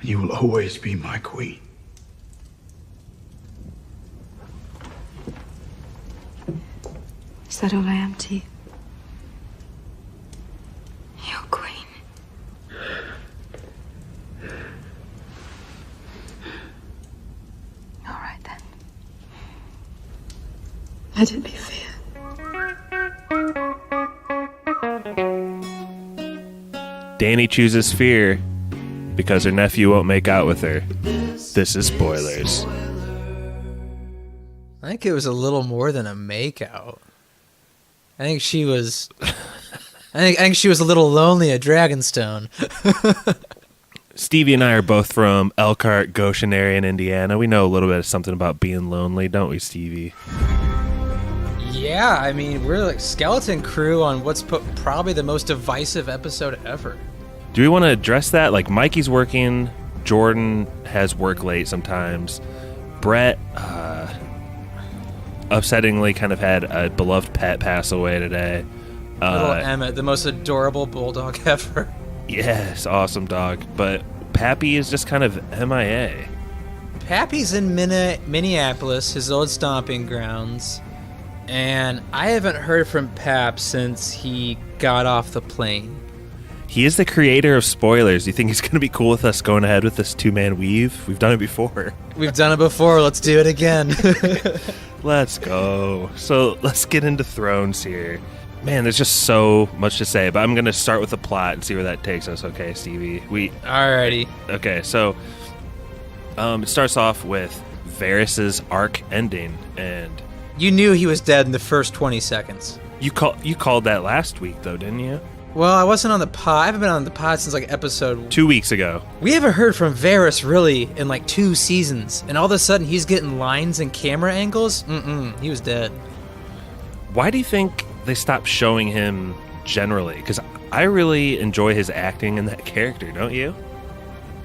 you will always be my queen. Is that all I am to you? Your queen. All right then. Let it be fear. Dany chooses fear because her nephew won't make out with her. This is spoilers. I think it was a little more than a makeout. I think she was. I think she was a little lonely at Dragonstone. Stevie and I are both from Elkhart, Goshen area in Indiana. We know a little bit of something about being lonely, don't we, Stevie? Yeah, I mean, we're like skeleton crew on what's probably the most divisive episode ever. Do we want to address that? Like, Mikey's working, Jordan has work late sometimes. Brett, upsettingly kind of had a beloved pet pass away today. Little Emmett, the most adorable bulldog ever. Yes, awesome dog. But Pappy is just kind of MIA. Pappy's in Minneapolis, his old stomping grounds. And I haven't heard from Pap since he got off the plane. He is the creator of spoilers. Do you think he's going to be cool with us going ahead with this two-man weave? We've done it before. We've done it before. Let's do it again. Let's go. So let's get into Thrones here. Man, there's just so much to say, but I'm going to start with the plot and see where that takes us, okay, Stevie? Alrighty. Okay, so it starts off with Varys' arc ending, and... You knew he was dead in the first 20 seconds. You called that last week, though, didn't you? Well, I wasn't on the pod. I haven't been on the pod since like episode 2 weeks ago. We haven't heard from Varys really in like 2 seasons, and all of a sudden he's getting lines and camera angles. He was dead. Why do you think they stopped showing him generally? Because I really enjoy his acting in that character, don't you?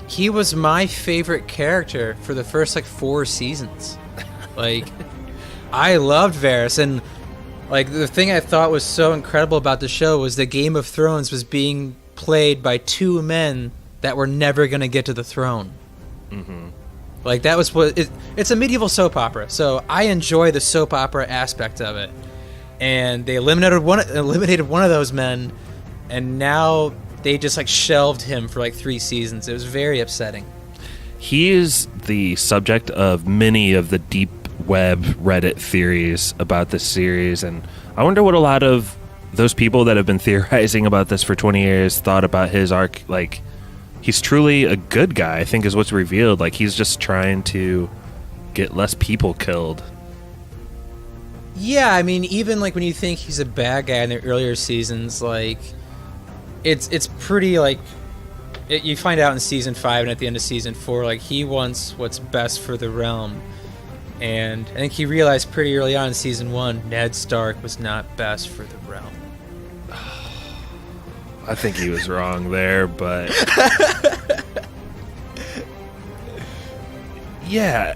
He was my favorite character for the first like 4 seasons. Like, I loved Varys, and like the thing I thought was so incredible about the show was that Game of Thrones was being played by 2 men that were never going to get to the throne. Mm-hmm. Like, that was what it's a medieval soap opera, so I enjoy the soap opera aspect of it. And they eliminated one of those men, and now they just like shelved him for like 3 seasons. It was very upsetting. He is the subject of many of the deep web Reddit theories about this series, and I wonder what a lot of those people that have been theorizing about this for 20 years thought about his arc. Like, he's truly a good guy, I think, is what's revealed. Like, he's just trying to get less people killed. Yeah, I mean, even like when you think he's a bad guy in the earlier seasons, like it's pretty like you find out in season 5 and at the end of season 4, like he wants what's best for the realm. And I think he realized pretty early on in season 1, Ned Stark was not best for the realm. I think he was wrong there, but yeah.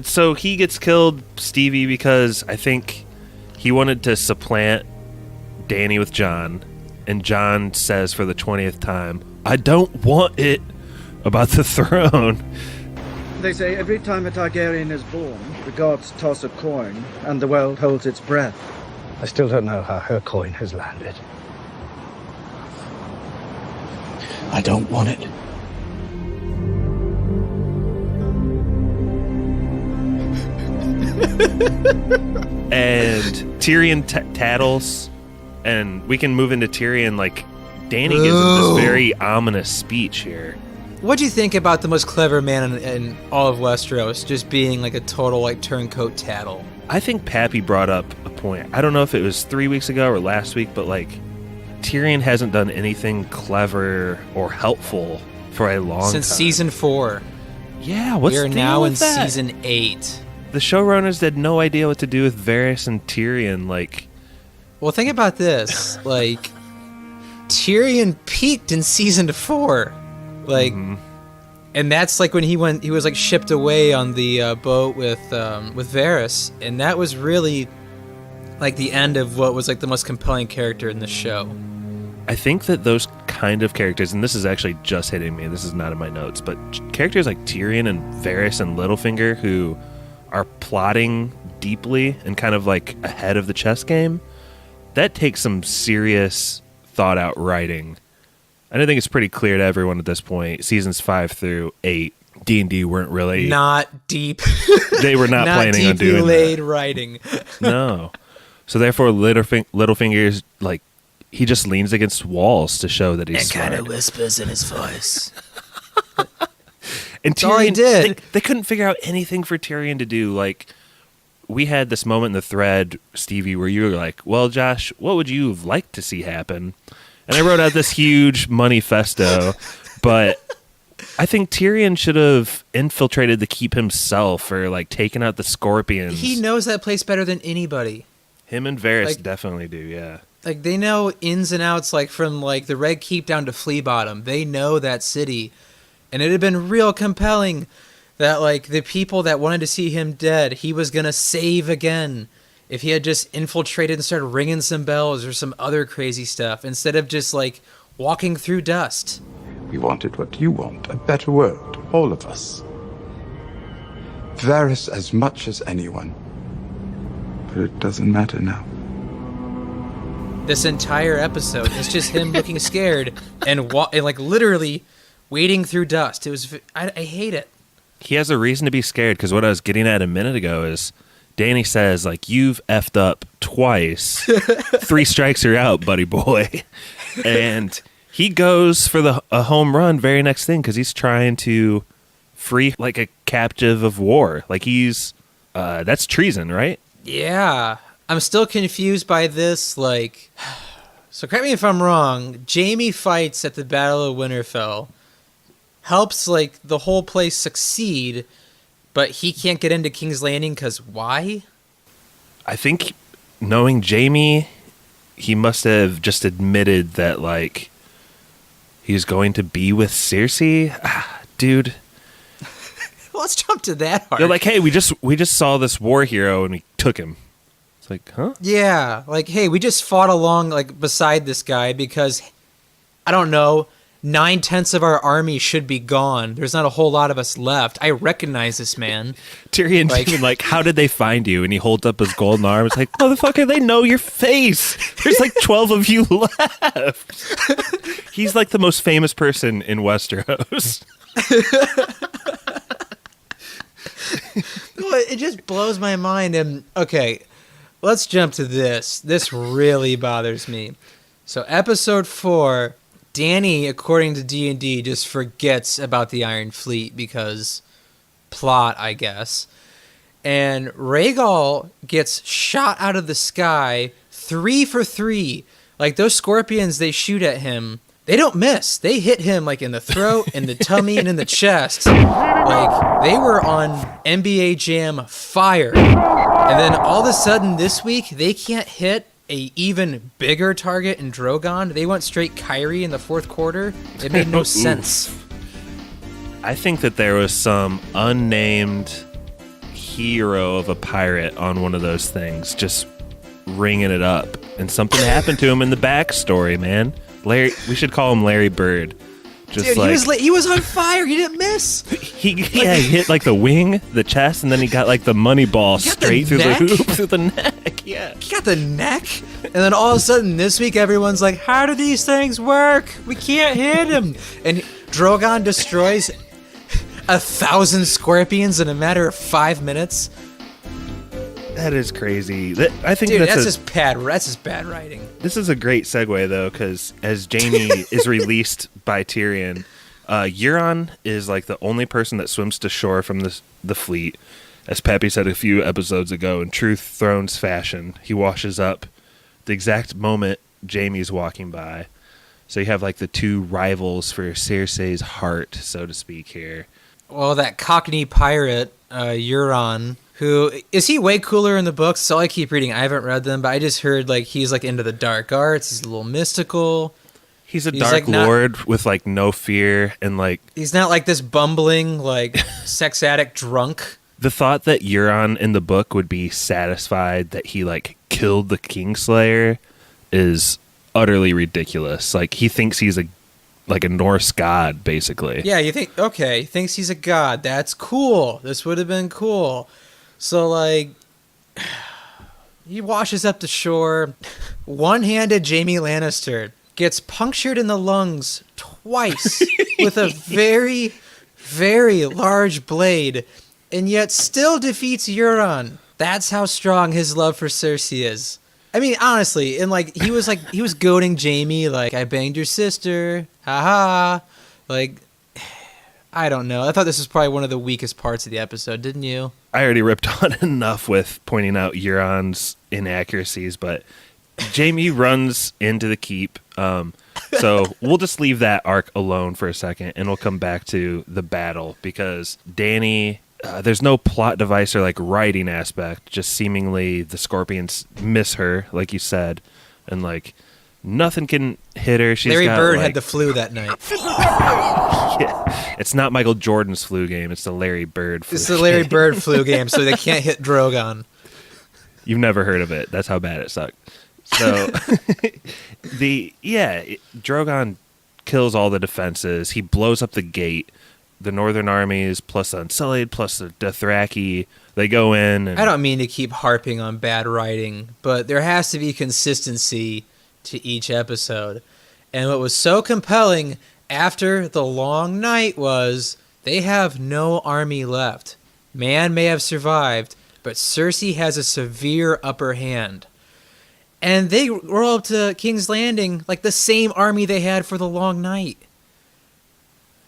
So he gets killed, Stevie, because I think he wanted to supplant Dany with Jon, and Jon says for the 20th time, "I don't want it," about the throne. They say every time a Targaryen is born, the gods toss a coin, and the world holds its breath. I still don't know how her coin has landed. I don't want it. And Tyrion tattles, and we can move into Tyrion. Like, Dany gives him this very ominous speech here. What do you think about the most clever man in all of Westeros just being like a total like turncoat tattle? I think Pappy brought up a point. I don't know if it was 3 weeks ago or last week, but like, Tyrion hasn't done anything clever or helpful for a long time. Since season 4. Yeah, what's the deal We're now in with that? season 8. The showrunners had no idea what to do with Varys and Tyrion. Like, well, think about this. Like, Tyrion peaked in season 4. Like, and that's like when he was like shipped away on the boat with Varys, and that was really like the end of what was like the most compelling character in the show. I think that those kind of characters, and this is actually just hitting me, this is not in my notes, but characters like Tyrion and Varys and Littlefinger who are plotting deeply and kind of like ahead of the chess game, that takes some serious thought out writing. And I think it's pretty clear to everyone at this point, seasons 5 through 8, D&D weren't really... Not deep. They were not planning on doing laid that. writing. No. So therefore, Littlefinger's like, he just leans against walls to show that he's smart. And kind of whispers in his voice. And That's all he did. They couldn't figure out anything for Tyrion to do. Like, we had this moment in the thread, Stevie, where you were like, well, Josh, what would you have liked to see happen? And I wrote out this huge manifesto, but I think Tyrion should have infiltrated the keep himself or like taken out the scorpions. He knows that place better than anybody. Him and Varys Like- definitely do, yeah. Like, they know ins and outs, like, from, like, the Red Keep down to Flea Bottom. They know that city. And it had been real compelling that, like, the people that wanted to see him dead, he was going to save again. If he had just infiltrated and started ringing some bells or some other crazy stuff, instead of just, like, walking through dust. We wanted what you want, a better world, all of us. Varys as much as anyone. But it doesn't matter now. This entire episode is just him looking scared and like, literally wading through dust. It was... I hate it. He has a reason to be scared, because what I was getting at a minute ago is Dany says, like, you've effed up twice. 3 strikes are out, buddy boy. And he goes for a home run very next thing because he's trying to free, like, a captive of war. Like, he's... that's treason, right? Yeah. I'm still confused by this, like... So correct me if I'm wrong. Jaime fights at the Battle of Winterfell. Helps, like, the whole place succeed, but he can't get into King's Landing because why? I think, knowing Jaime, he must have just admitted that, like, he's going to be with Cersei. Dude. Let's jump to that part. They're like, hey, we just saw this war hero and we took him. It's like, huh? Yeah, like, hey, we just fought along, like, beside this guy because, I don't know, 9/10 of our army should be gone. There's not a whole lot of us left. I recognize this man. Tyrion's Like- even like, how did they find you? And he holds up his golden arm. It's like, motherfucker, they know your face. There's like 12 of you left. He's like the most famous person in Westeros. It just blows my mind. And okay, let's jump to this. This really bothers me. So episode 4, Dany, according to D&D, just forgets about the Iron Fleet because plot, I guess. And Rhaegal gets shot out of the sky 3 for 3. Like, those scorpions they shoot at him, they don't miss. They hit him, like, in the throat, in the tummy, and in the chest. Like, they were on NBA Jam fire. And then all of a sudden this week, they can't hit a even bigger target in Drogon. They went straight Kyrie in the 4th quarter. It made no sense. I think that there was some unnamed hero of a pirate on one of those things, just ringing it up. And something happened to him in the backstory, man. Larry, we should call him Larry Bird. Just Dude, like, he was on fire. He didn't miss. he hit like the wing, the chest, and then he got like the money ball He got straight the through neck? the hoop, through the neck. Yeah. He got the neck. And then all of a sudden this week, everyone's like, how do these things work? We can't hit him. And Drogon destroys 1,000 scorpions in a matter of 5 minutes. That is crazy. I think Dude, that's just bad writing. This is a great segue, though, because as Jaime is released by Tyrion, Euron is like the only person that swims to shore from the fleet. As Pappy said a few episodes ago, in true Thrones fashion, he washes up the exact moment Jaime's walking by. So you have like the two rivals for Cersei's heart, so to speak, here. Well, that Cockney pirate, Euron, who is he way cooler in the books? So I keep reading. I haven't read them, but I just heard like he's like into the dark arts. He's a little mystical. He's a He's, dark like, not- lord with like no fear and like He's not like this bumbling like sex addict drunk. the thought that Euron in the book would be satisfied that he like killed the Kingslayer is utterly ridiculous. Like, he thinks he's a Norse god, basically. Yeah, you think, okay, thinks he's a god. That's cool. This would have been cool. So, like, he washes up to shore. One-handed Jaime Lannister gets punctured in the lungs twice with a very, very large blade, and yet still defeats Euron. That's how strong his love for Cersei is. I mean, honestly, and he was goading Jaime, like, I banged your sister, haha. Like, I don't know. I thought this was probably one of the weakest parts of the episode, didn't you? I already ripped on enough with pointing out Euron's inaccuracies, but Jaime runs into the keep. So we'll just leave that arc alone for a second, and we'll come back to the battle, because Dany, there's no plot device or like writing aspect, just seemingly the Scorpions miss her, like you said, and like nothing can hit her. Larry Bird had the flu that night. Yeah, it's not Michael Jordan's flu game, it's the Larry Bird flu It's the Larry Bird flu game, so they can't hit Drogon. You've never heard of it. That's how bad it sucked. So Drogon kills all the defenses. He blows up the gate. The Northern armies plus the Unsullied plus the Dothraki, they go in. And I don't mean to keep harping on bad writing, but there has to be consistency to each episode. And what was so compelling after the long night was they have no army left. Man may have survived, but Cersei has a severe upper hand. And they roll up to King's Landing like the same army they had for the long night.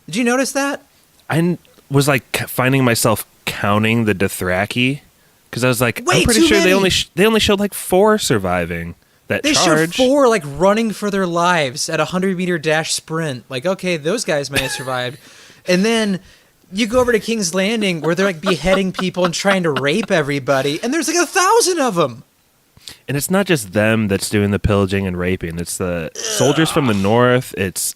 Did you notice that? I was like finding myself counting the Dothraki, because I was like, Way I'm pretty too sure many. they only showed like 4 surviving that They charge. showed 4 like running for their lives at a 100-meter dash sprint. Like, okay, those guys may have survived. And then you go over to King's Landing where they're like beheading people and trying to rape everybody, and there's like 1,000 of them. And it's not just them that's doing the pillaging and raping. It's the soldiers from the north. It's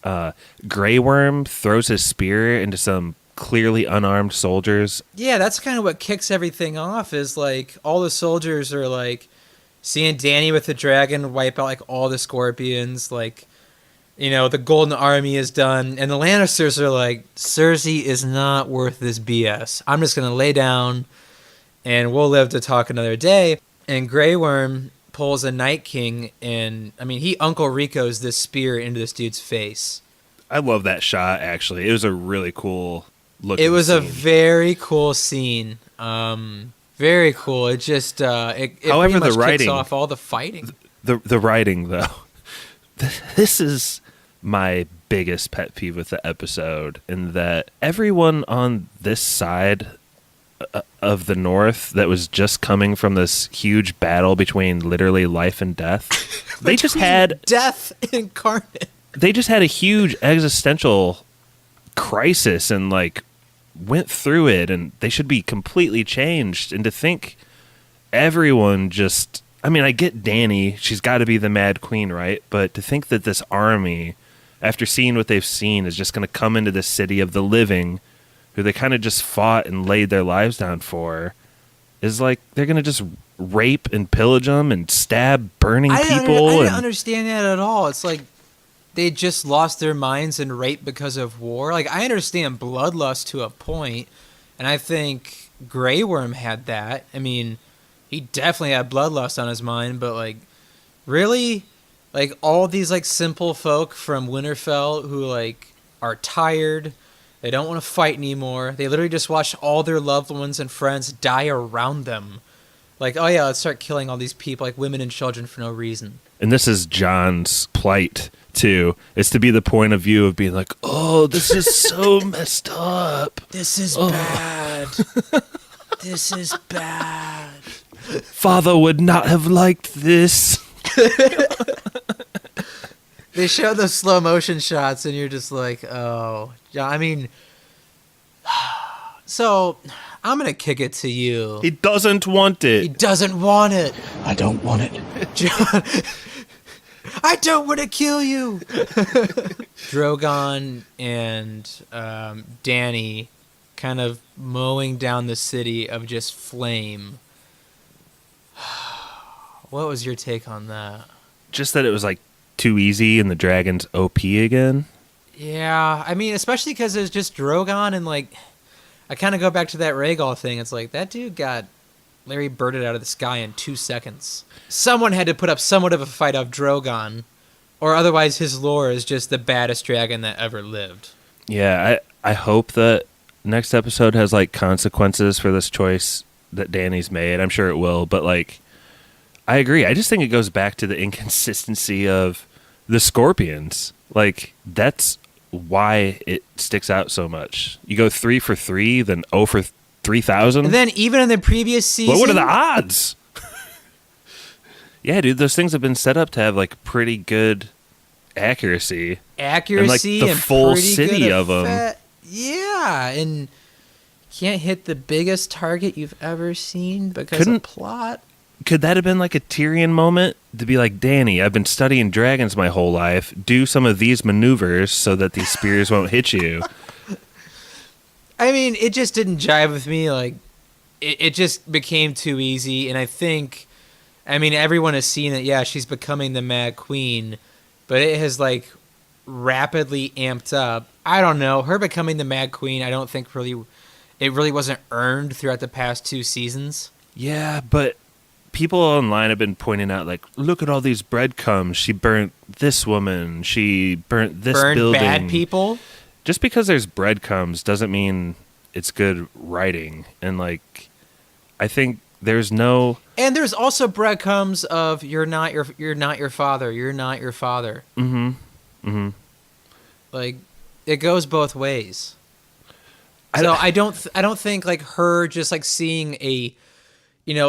Grey Worm throws his spear into some clearly unarmed soldiers. Yeah, that's kind of what kicks everything off, is like all the soldiers are like seeing Dany with the dragon wipe out like all the scorpions, like, you know, the Golden Army is done, and the Lannisters are like, Cersei is not worth this BS. I'm just going to lay down and we'll live to talk another day. And Grey Worm pulls a Night King, and I mean, he Uncle Rico's this spear into this dude's face. I love that shot, actually. It was a really cool looking It was scene. a very cool scene. Very cool. It just it However, pretty much the writing, kicks off all the fighting. The writing, though, this is my biggest pet peeve with the episode, in that everyone on this side of the North that was just coming from this huge battle between literally life and death, they just had death incarnate. They just had a huge existential crisis and like went through it, and they should be completely changed. And to think everyone just, I mean, I get Dany, she's got to be the Mad Queen, right? But to think that this army, after seeing what they've seen, is just going to come into the city of the living, who they kind of just fought and laid their lives down for, is like they're going to just rape and pillage them and stab burning people. I didn't understand that at all. It's like they just lost their minds and rape because of war. Like, I understand bloodlust to a point, and I think Grey Worm had that. I mean, he definitely had bloodlust on his mind, but like, really? Like, all these like simple folk from Winterfell who like are tired, they don't want to fight anymore. They literally just watched all their loved ones and friends die around them. Like, oh yeah, let's start killing all these people, like women and children, for no reason. And this is Jon's plight, too, is to be the point of view of being like, oh, this is so messed up. This is bad. This is bad. Father would not have liked this. They show those slow motion shots, and you're just like, oh. Yeah, I mean, so I'm going to kick it to you. He doesn't want it. He doesn't want it. I don't want it. Jon, I don't want to kill you. Drogon and Dany kind of mowing down the city of just flame. What was your take on that? Just that it was like too easy and the dragon's OP again. Yeah, I mean, especially because it's just Drogon, and like, I kind of go back to that Rhaegal thing. It's like that dude got Larry Birded out of the sky in 2 seconds. Someone had to put up somewhat of a fight off Drogon, or otherwise his lore is just the baddest dragon that ever lived. Yeah, I hope that next episode has like consequences for this choice that Dany's made. I'm sure it will, but like, I agree. I just think it goes back to the inconsistency of the Scorpions. Like, that's why it sticks out so much. You go 3 for 3, then 0 for 3,000. And then even in the previous season, what are the odds? Yeah, dude, those things have been set up to have like pretty good accuracy. Accuracy and like the and full pretty city good of them. Yeah, and can't hit the biggest target you've ever seen because of plot. Could that have been like a Tyrion moment to be like, Dany, I've been studying dragons my whole life. Do some of these maneuvers so that these spears won't hit you. I mean, it just didn't jive with me. Like, it just became too easy. And I think, I mean, everyone has seen it. Yeah, she's becoming the Mad Queen, but it has like rapidly amped up. I don't know. Her becoming the Mad Queen, I don't think it really wasn't earned throughout the past 2 seasons. Yeah, but people online have been pointing out, like, look at all these breadcrumbs. She burnt this woman. She burnt this building. Bad people? Just because there's breadcrumbs doesn't mean it's good writing. And, like, I think there's no... And there's also breadcrumbs of you're not your father. You're not your father. Mm-hmm. Mm-hmm. Like, it goes both ways. So I don't think, like, her just, like, seeing a...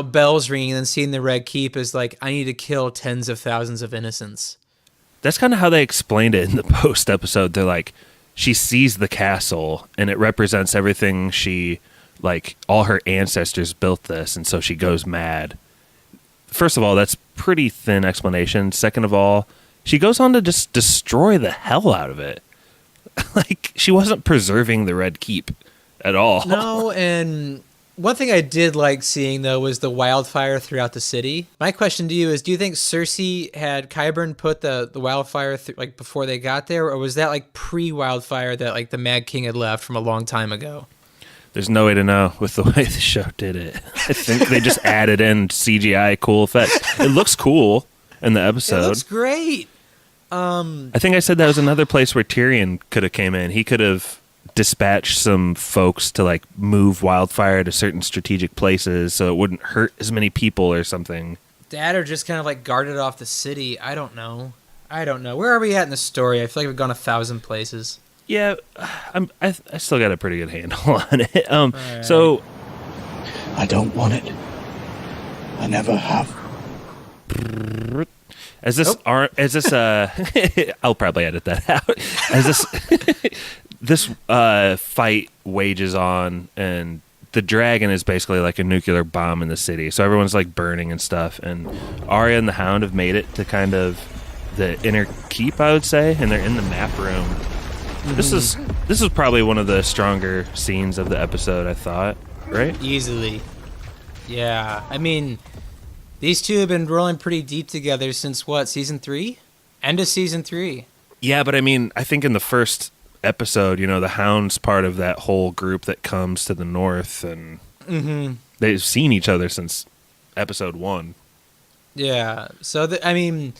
bells ringing and then seeing the Red Keep is like, I need to kill tens of thousands of innocents. That's kind of how they explained it in the post episode. They're like, she sees the castle and it represents everything like all her ancestors built this, and so she goes mad. First of all, that's pretty thin explanation. Second of all, she goes on to just destroy the hell out of it. Like, she wasn't preserving the Red Keep at all. No, and one thing I did like seeing, though, was the wildfire throughout the city. My question to you is, do you think Cersei had Qyburn put the wildfire like before they got there, or was that like pre-wildfire that like the Mad King had left from a long time ago? There's no way to know with the way the show did it. I think they just added in CGI cool effects. It looks cool in the episode. It looks great. I think I said that was another place where Tyrion could have came in. He could have dispatched some folks to like move wildfire to certain strategic places so it wouldn't hurt as many people or something. That or just kind of like guarded off the city. I don't know. Where are we at in the story? I feel like we've gone 1,000 places. Yeah, I still got a pretty good handle on it. Right. So I don't want it. I never have. as this I'll probably edit that out. As this fight wages on, and the dragon is basically like a nuclear bomb in the city, so everyone's like burning and stuff, and Arya and the Hound have made it to kind of the inner keep, I would say, and they're in the map room. This is probably one of the stronger scenes of the episode, I thought, right? Easily. Yeah, I mean, these two have been rolling pretty deep together since what, season 3? End of season 3. Yeah, but I mean, I think in the first episode, the Hound's part of that whole group that comes to the north, and they've seen each other since episode 1. Yeah, so I mean,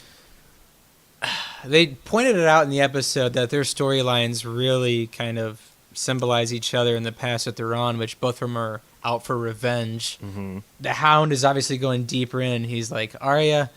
they pointed it out in the episode that their storylines really kind of symbolize each other in the path that they're on, which both of them are out for revenge. Mm-hmm. The Hound is obviously going deeper in. He's like, Arya,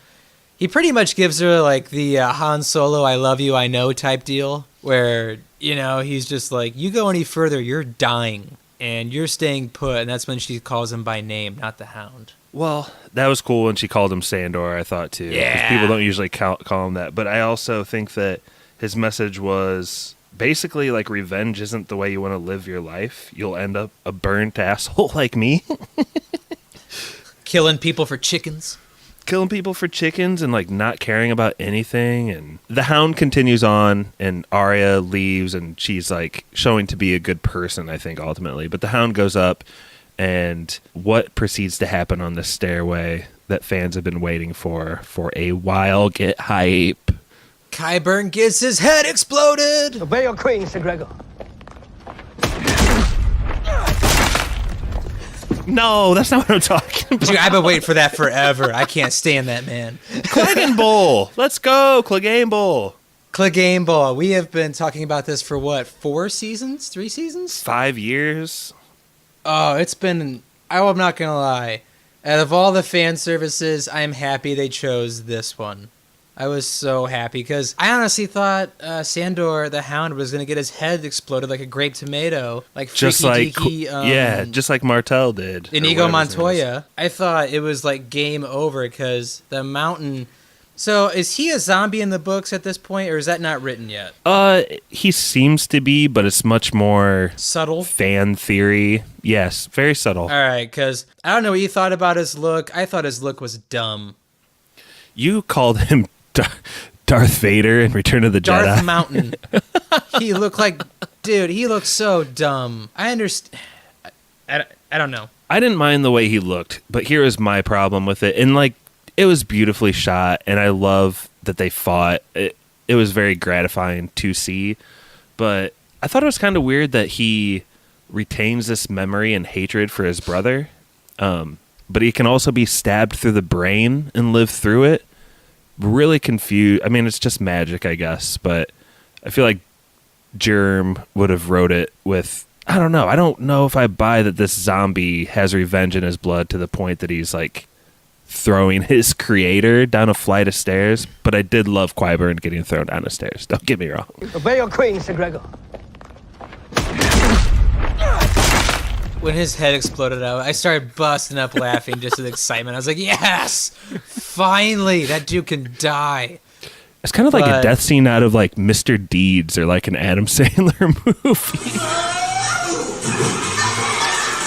he pretty much gives her like the Han Solo, I love you, I know type deal, where, he's just like, you go any further, you're dying, and you're staying put, and that's when she calls him by name, not the Hound. Well, that was cool when she called him Sandor, I thought, too. Yeah. Because people don't usually call him that. But I also think that his message was basically like, revenge isn't the way you want to live your life. You'll end up a burnt asshole like me. Killing people for chickens. Killing people for chickens and like not caring about anything. And the Hound continues on, and Arya leaves, and she's like showing to be a good person, I think, ultimately. But the Hound goes up, and what proceeds to happen on the stairway that fans have been waiting for a while? Get hype. Qyburn gets his head exploded. Obey your queen, Sir Gregor. No, that's not what I'm talking about. Dude, I've been waiting for that forever. I can't stand that man. Clegane Bowl. Let's go, Clegane Bowl. Clegane Bowl. We have been talking about this for what, 4 seasons? 3 seasons? 5 years. Oh, it's been... I'm not going to lie. Out of all the fan services, I'm happy they chose this one. I was so happy because I honestly thought Sandor the Hound was going to get his head exploded like a grape tomato. Like Just like, just like Martell did. Inigo Montoya. I thought it was like game over because the Mountain... So, is he a zombie in the books at this point, or is that not written yet? He seems to be, but it's much more... Subtle? Fan theory. Yes, very subtle. All right, because I don't know what you thought about his look. I thought his look was dumb. You called him Darth Vader in Return of the Jedi. Darth Mountain. He looked like... Dude, he looked so dumb. I understand... I don't know. I didn't mind the way he looked, but here is my problem with it. And, like, it was beautifully shot, and I love that they fought. It was very gratifying to see, but I thought it was kind of weird that he retains this memory and hatred for his brother, but he can also be stabbed through the brain and live through it. Really confused. I mean, it's just magic, I guess, but I feel like Germ would have wrote it with... I don't know. I don't know if I buy that this zombie has revenge in his blood to the point that he's, like, throwing his creator down a flight of stairs, but I did love Qyburn getting thrown down the stairs. Don't get me wrong. Obey your queen, Sir Gregor. When his head exploded out, I started busting up laughing just with excitement. I was like, yes! Finally! That dude can die. It's kind of like a death scene out of like Mr. Deeds or like an Adam Sandler movie.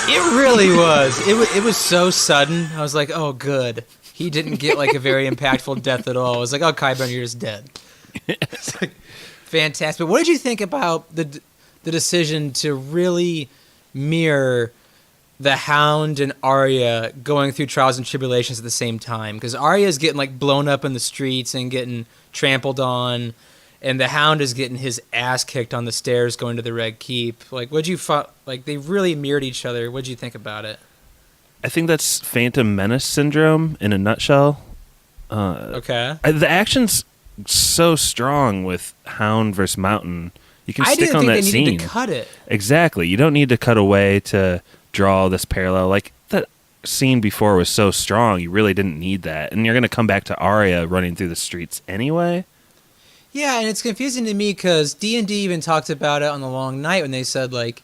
It really was. It was so sudden. I was like, oh, good. He didn't get like a very impactful death at all. I was like, oh, Qyburn, you're just dead. It's like, fantastic. But what did you think about the decision to really mirror the Hound and Arya going through trials and tribulations at the same time? Because Arya's getting like blown up in the streets and getting trampled on, and the Hound is getting his ass kicked on the stairs going to the Red Keep. Like, like they really mirrored each other. What'd you think about it? I think that's Phantom Menace syndrome in a nutshell. Okay. The action's so strong with Hound versus Mountain. You can stick on that scene. I didn't think they needed to cut it. Exactly. You don't need to cut away to draw this parallel. Like, that scene before was so strong, you really didn't need that. And you're going to come back to Arya running through the streets anyway. Yeah, and it's confusing to me because D&D even talked about it on The Long Night when they said, like,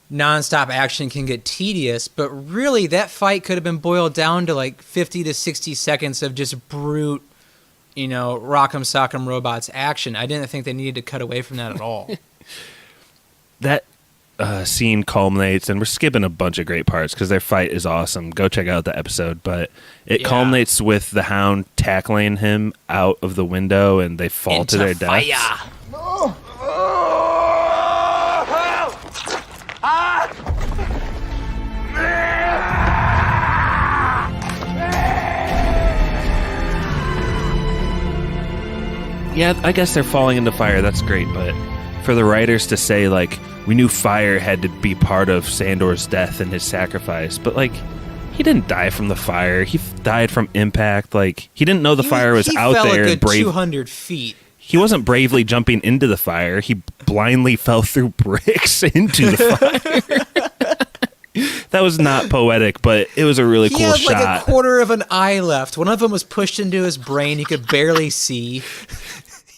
nonstop action can get tedious, but really that fight could have been boiled down to, like, 50 to 60 seconds of just brute, you know, rock'em sock'em robots action. I didn't think they needed to cut away from that at all. That scene culminates, and we're skipping a bunch of great parts because their fight is awesome. Go check out the episode, but it culminates with the Hound tackling him out of the window, and they fall to their deaths. Yeah, I guess they're falling into fire. That's great, but for the writers to say, like, we knew fire had to be part of Sandor's death and his sacrifice, but, like, he didn't die from the fire. He died from impact. Like, he didn't know the fire was out there. He fell a good 200 feet. He wasn't bravely jumping into the fire. He blindly fell through bricks into the fire. That was not poetic, but it was a really cool shot. He had like a quarter of an eye left. One of them was pushed into his brain. He could barely see.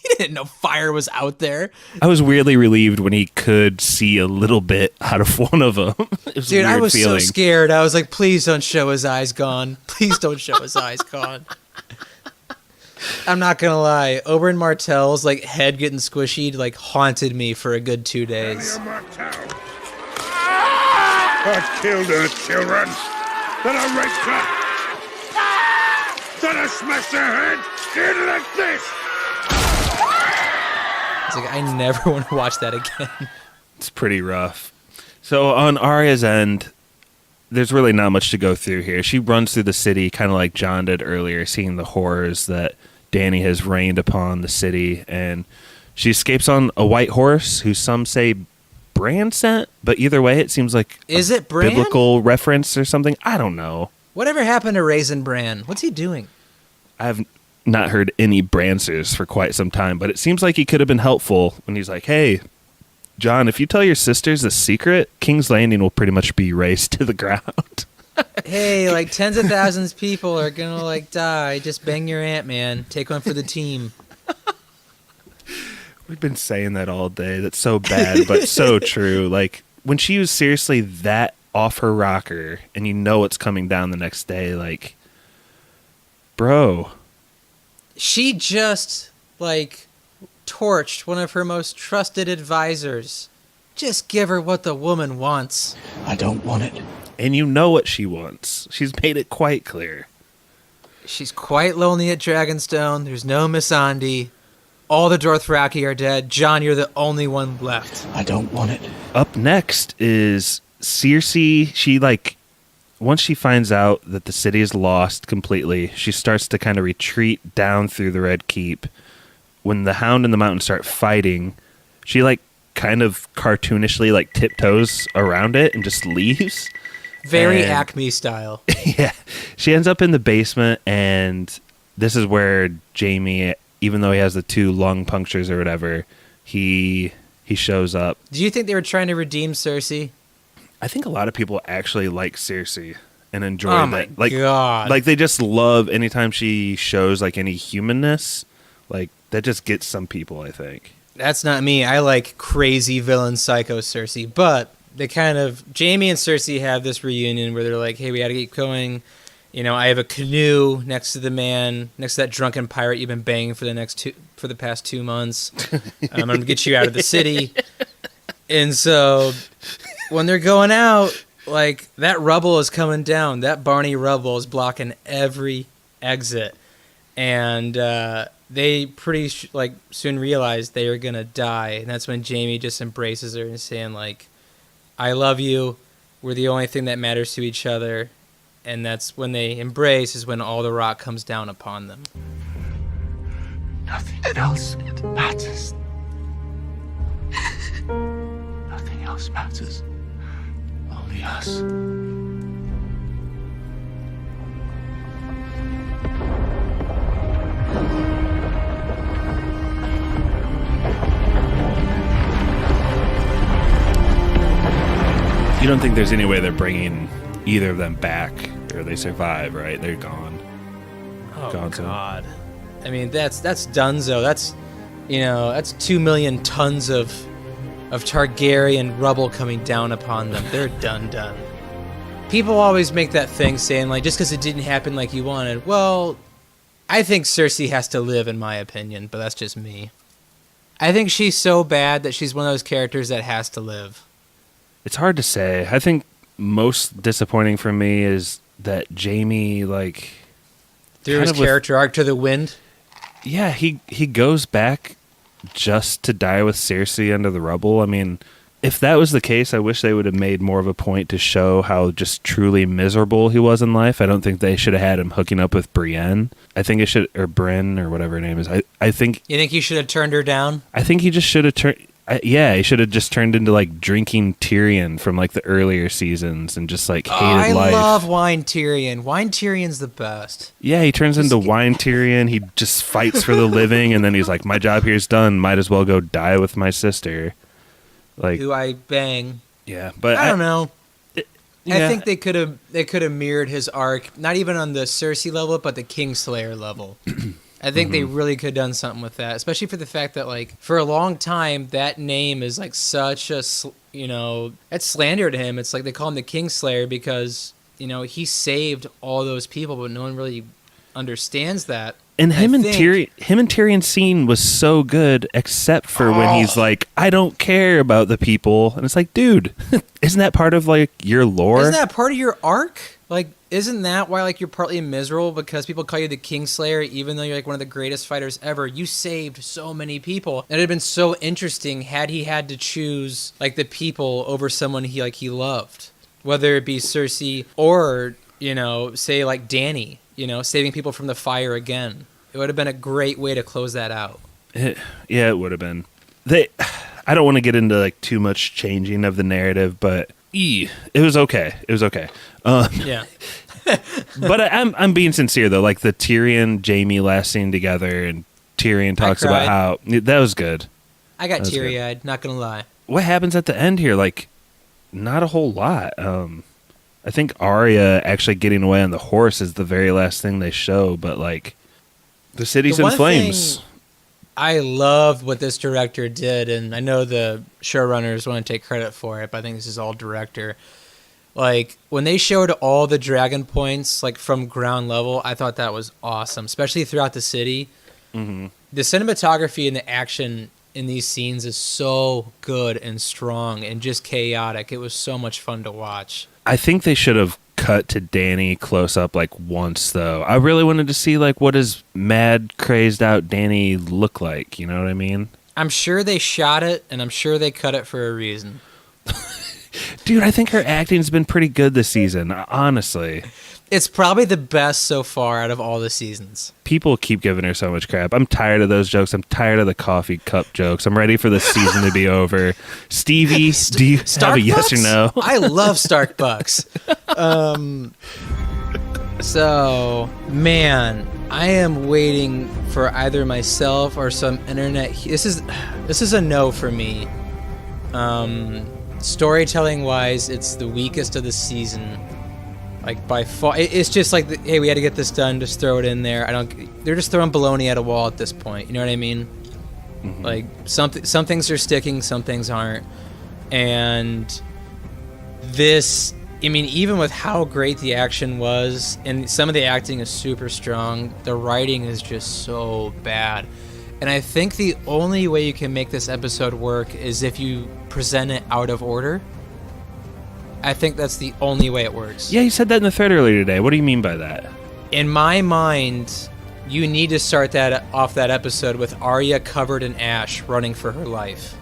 He didn't know fire was out there. I was weirdly relieved when he could see a little bit out of one of them. It was Dude, a weird I was feeling. so scared. I was like, please don't show his eyes gone. Please don't show his eyes gone. I'm not going to lie. Oberyn Martell's like head getting squishy like haunted me for a good 2 days. I killed her children. Then I raped her. Then I smashed her head in like this. It's like, I never want to watch that again. It's pretty rough. So on Arya's end, there's really not much to go through here. She runs through the city kind of like John did earlier, seeing the horrors that Dany has reigned upon the city, and she escapes on a white horse, who some say Bran sent, but either way, it seems like Is it Bran? biblical reference or something. I don't know. Whatever happened to Raisin Bran? What's he doing? I've not heard any Bransers for quite some time, but it seems like he could have been helpful when he's like, hey, John, if you tell your sisters the secret, King's Landing will pretty much be razed to the ground. Hey, like tens of thousands of people are gonna like die. Just bang your aunt, man. Take one for the team. We've been saying that all day. That's so bad, but so true. Like, when she was seriously that off her rocker, and you know it's coming down the next day, like, bro. She just like torched one of her most trusted advisors. Just give her what the woman wants. I don't want it. And you know what she wants. She's made it quite clear. She's quite lonely at Dragonstone. There's no Missandei. All the Dothraki are dead. Jon, you're the only one left. I don't want it. Up next is Cersei. She, like, once she finds out that the city is lost completely, she starts to kind of retreat down through the Red Keep. When the Hound and the Mountain start fighting, she, like, kind of cartoonishly, like, tiptoes around it and just leaves. Very And- Acme style. Yeah. She ends up in the basement, and this is where Jaime, even though he has the 2 lung punctures or whatever, he shows up. Do you think they were trying to redeem Cersei? I think a lot of people actually like Cersei and enjoy Oh that. my Like, God. Like, they just love anytime she shows, like, any humanness. Like, that just gets some people, I think. That's not me. I like crazy villain psycho Cersei. But they kind of, Jaime and Cersei have this reunion where they're like, hey, we got to keep going. You know, I have a canoe next to the man, next to that drunken pirate you've been banging for the past 2 months. I'm going to get you out of the city. And so when they're going out, like, that rubble is coming down. That Barney rubble is blocking every exit. And they pretty soon realize they are going to die. And that's when Jaime just embraces her and saying, like, I love you. We're the only thing that matters to each other. And that's when they embrace, is when all the rock comes down upon them. Nothing else matters. Nothing else matters. Only us. You don't think there's any way they're bringing either of them back, or they survive, right? They're gone. Oh, Gone to- God. I mean, that's Dunzo. That's, that's 2 million tons of Targaryen rubble coming down upon them. They're done. People always make that thing saying, like, just because it didn't happen like you wanted. Well, I think Cersei has to live, in my opinion, but that's just me. I think she's so bad that she's one of those characters that has to live. It's hard to say. I think most disappointing for me is that Jaime, like, Through his kind of with- character arc to the wind. yeah, he goes back just to die with Cersei under the rubble. I mean, if that was the case, I wish they would have made more of a point to show how just truly miserable he was in life. I don't think they should have had him hooking up with Brienne. I think it should, or Bryn, or whatever her name is. I think You think you should have turned her down? I think he just should have turned. Yeah, he should have just turned into, like, drinking Tyrion from, like, the earlier seasons and just, like, hated I life. love Wine Tyrion. Wine Tyrion's the best. Yeah, he turns into wine Tyrion. He just fights for the living, and then he's like, my job here's done. Might as well go die with my sister. Like, Who I bang. yeah, but I don't know. yeah. I think they could have mirrored his arc, not even on the Cersei level, but the Kingslayer level. I think they really could have done something with that, especially for the fact that, like, for a long time, that name is, like, such a, it's slander to him. It's like they call him the Kingslayer because, he saved all those people, but no one really understands that. And him and think- Tyrion's scene was so good, except for when he's like, I don't care about the people. And it's like, dude, isn't that part of, like, your lore? Isn't that part of your arc? Like, isn't that why, like, you're partly miserable because people call you the Kingslayer, even though you're, like, one of the greatest fighters ever? You saved so many people. And it'd have been so interesting had he had to choose, like, the people over someone he loved. Whether it be Cersei or, say, like, Dany, saving people from the fire again. It would have been a great way to close that out. Yeah, it would have been. I don't want to get into like too much changing of the narrative, but it was okay. It was okay. Yeah. But I'm being sincere though. Like the Tyrion Jaime last scene together, and Tyrion talks about how that was good. I got teary eyed. Not gonna lie. What happens at the end here? Like, not a whole lot. I think Arya actually getting away on the horse is the very last thing they show, but like the city's in flames. I loved what this director did, and I know the showrunners want to take credit for it, but I think this is all director. Like, when they showed all the dragon points, like, from ground level, I thought that was awesome, especially throughout the city. Mm-hmm. The cinematography and the action in these scenes is so good and strong and just chaotic. It was so much fun to watch. I think they should have cut to Dany close up like once though. I really wanted to see like what does mad crazed out Dany look like, you know what I mean? I'm sure they shot it and I'm sure they cut it for a reason. Dude, I think her acting's been pretty good this season, honestly. It's probably the best so far out of all the seasons. People keep giving her so much crap. I'm tired of those jokes. I'm tired of the coffee cup jokes. I'm ready for the season to be over. Stevie, do you have a yes or no? I love Starkbucks. So, man, I am waiting for either myself or some internet. This is a no for me. Storytelling wise, it's the weakest of the season. Like by far, it's just like, hey, we had to get this done. Just throw it in there. They're just throwing baloney at a wall at this point. You know what I mean? Mm-hmm. Like some things are sticking, some things aren't. And this, I mean, even with how great the action was, and some of the acting is super strong, the writing is just so bad. And I think the only way you can make this episode work is if you present it out of order. I think that's the only way it works. Yeah, you said that in the thread earlier today. What do you mean by that? In my mind, you need to start that off that episode with Arya covered in ash running for her life.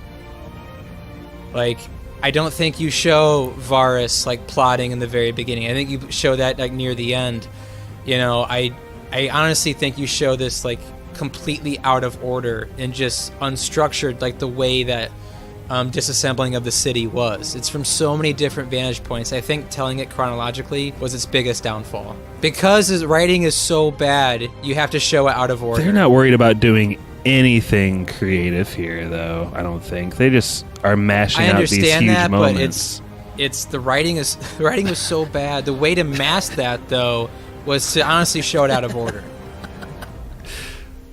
Like, I don't think you show Varys like plotting in the very beginning. I think you show that like near the end. You know, I honestly think you show this like completely out of order and just unstructured, like the way that disassembling of the city was. It's from so many different vantage points. I think telling it chronologically was its biggest downfall. Because his writing is so bad, you have to show it out of order. They're not worried about doing anything creative here, though, I don't think. They just are mashing out these huge moments. But it's the writing was so bad. The way to mask that, though, was to honestly show it out of order.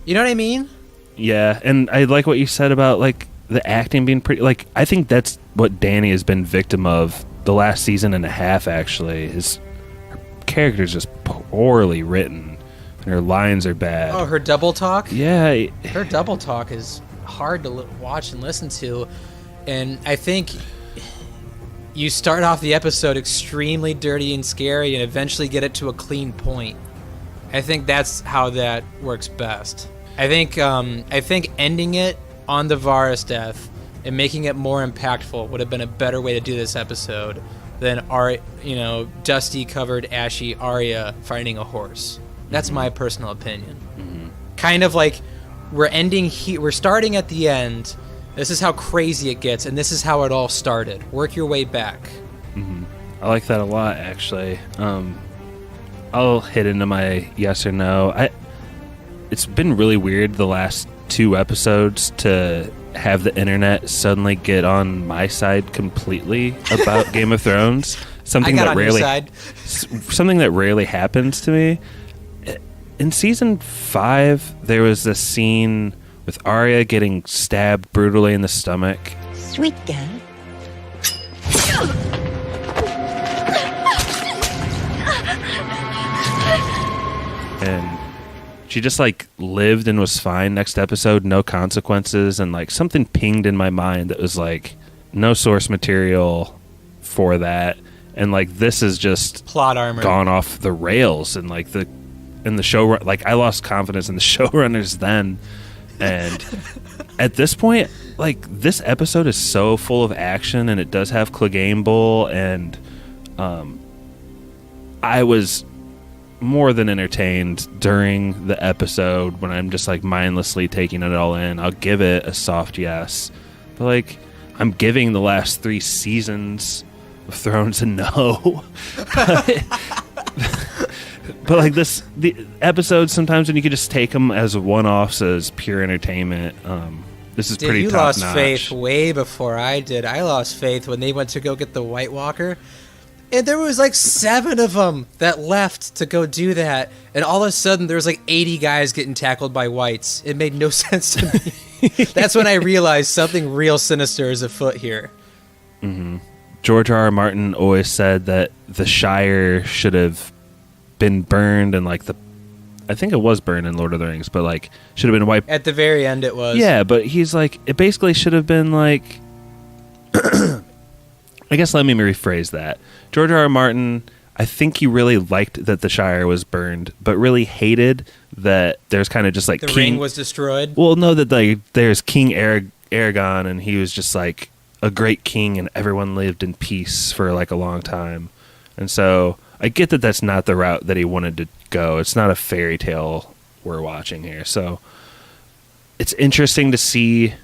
You know what I mean? Yeah, and I like what you said about, like, the acting being pretty, like, I think that's what Dany has been victim of the last season and a half, actually, is her character's just poorly written, and her lines are bad. Oh, her double talk? Yeah. Her double talk is hard to watch and listen to, and I think you start off the episode extremely dirty and scary and eventually get it to a clean point. I think that's how that works best. I think ending it on the Varys death and making it more impactful would have been a better way to do this episode than dusty covered ashy Arya fighting a horse. That's my personal opinion. Mm-hmm. Kind of like we're starting at the end. This is how crazy it gets, and this is how it all started. Work your way back. Mm-hmm. I like that a lot, actually. I'll hit into my yes or no. It's been really weird the last 2 episodes to have the internet suddenly get on my side completely about Game of Thrones. Something that rarely happens to me. In season 5, there was this scene with Arya getting stabbed brutally in the stomach. Sweet girl. And she just like lived and was fine next episode, no consequences, and like something pinged in my mind that was like no source material for that, and like this is just plot armor gone off the rails, and like the show, like I lost confidence in the showrunners then, and at this point, like this episode is so full of action, and it does have Clegane Bowl, and I was more than entertained during the episode when I'm just like mindlessly taking it all in. I'll give it a soft yes. But like, I'm giving the last 3 seasons of Thrones a no. But like the episodes, sometimes when you could just take them as one-offs, as pure entertainment, this is pretty top notch. You lost faith way before I did. I lost faith when they went to go get the White Walker. And there was like 7 of them that left to go do that. And all of a sudden, there was like 80 guys getting tackled by whites. It made no sense to me. That's when I realized something real sinister is afoot here. Mm-hmm. George R. R. Martin always said that the Shire should have been burned, and like I think it was burned in Lord of the Rings, but like should have been wiped. At the very end, it was. Yeah, but he's like, it basically should have been like... I guess let me rephrase that. George R. R. Martin, I think he really liked that the Shire was burned, but really hated that there's kind of just like the ring was destroyed. Well, no, that like there's King Aragon, and he was just like a great king, and everyone lived in peace for like a long time. And so I get that that's not the route that he wanted to go. It's not a fairy tale we're watching here. So it's interesting to see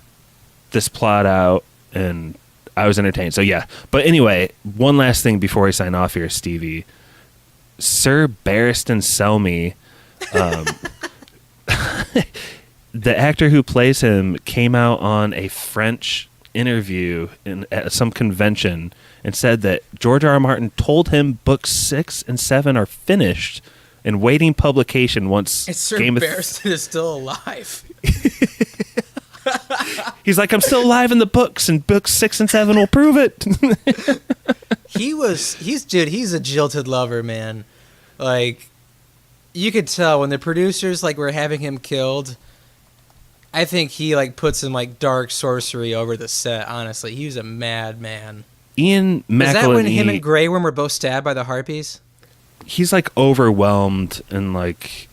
this plot out, and I was entertained. So yeah. But anyway, one last thing before we sign off here, Stevie. Sir Barristan Selmy, the actor who plays him, came out on a French interview at some convention and said that George R. R. Martin told him books 6 and 7 are finished and waiting publication once And Sir Barristan is still alive. He's like, I'm still alive in the books, and books 6 and 7 will prove it. He's a jilted lover, man. Like, you could tell when the producers like were having him killed. I think he like put some like dark sorcery over the set. Honestly, he was a madman. Ian McElhenney. Is that when him and Grey Worm were both stabbed by the harpies? He's like overwhelmed, and like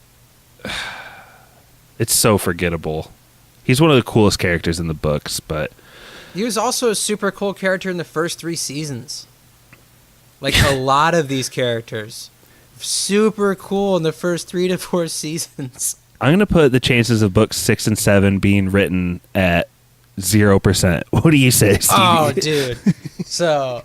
it's so forgettable. He's one of the coolest characters in the books, but he was also a super cool character in the first 3 seasons. Like a lot of these characters, super cool in the first 3 to 4 seasons. I'm going to put the chances of books 6 and 7 being written at 0%. What do you say, Stevie? Oh, dude. So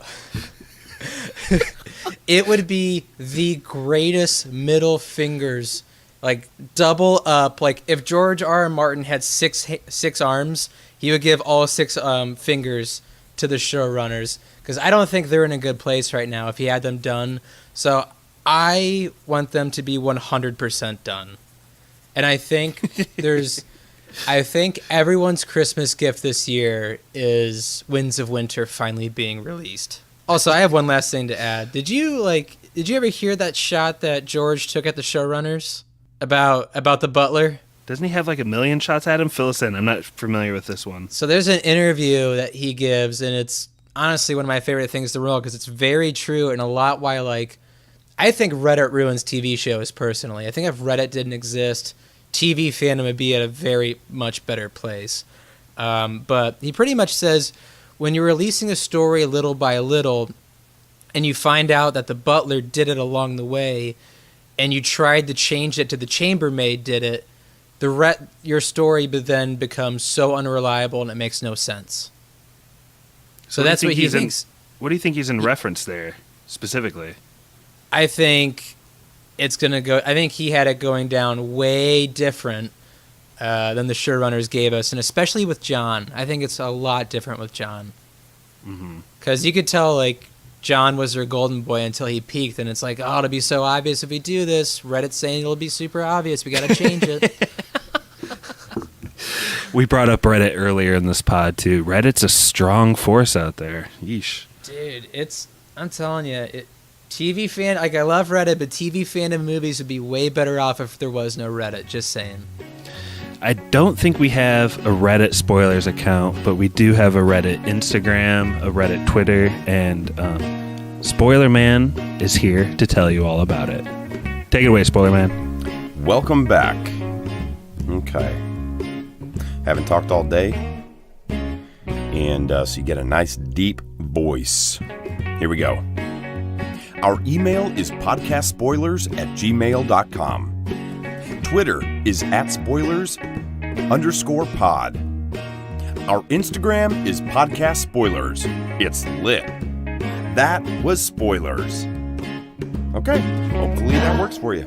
it would be the greatest middle fingers, like double up. Like if George R. R. Martin had six arms, he would give all 6 fingers to the showrunners, because I don't think they're in a good place right now if he had them done. So I want them to be 100% done. And I think I think everyone's Christmas gift this year is Winds of Winter finally being released. Also, I have one last thing to add. Did you ever hear that shot that George took at the showrunners about the butler? Doesn't he have like 1 million shots at him? Fill us in. I'm not familiar with this one. So there's an interview that he gives, and it's honestly one of my favorite things to roll, because it's very true and a lot why, like, I think Reddit ruins TV shows personally. I think if Reddit didn't exist, TV fandom would be at a very much better place. But he pretty much says, when you're releasing a story little by little, and you find out that the butler did it along the way, and you tried to change it to the chambermaid did it, your story then becomes so unreliable and it makes no sense. So that's what he thinks. What do you think he's in reference there, specifically? I think it's going to go... I think he had it going down way different than the showrunners gave us, and especially with Jon. I think it's a lot different with Jon. Because you could tell, like, Jon was their golden boy until he peaked, and it's like, oh, it'll be so obvious if we do this. Reddit's saying it'll be super obvious. We got to change it. We brought up Reddit earlier in this pod, too. Reddit's a strong force out there. Yeesh. Dude, I'm telling you, TV fan, like, I love Reddit, but TV fandom movies would be way better off if there was no Reddit. Just saying. I don't think we have a Reddit spoilers account, but we do have a Reddit Instagram, a Reddit Twitter, and Spoiler Man is here to tell you all about it. Take it away, Spoiler Man. Welcome back. Okay. Haven't talked all day, and so you get a nice deep voice. Here we go. Our email is podcastspoilers@gmail.com. Twitter is @spoilers_pod. Our Instagram is Podcast Spoilers. It's lit. That was Spoilers. Okay, hopefully that works for you.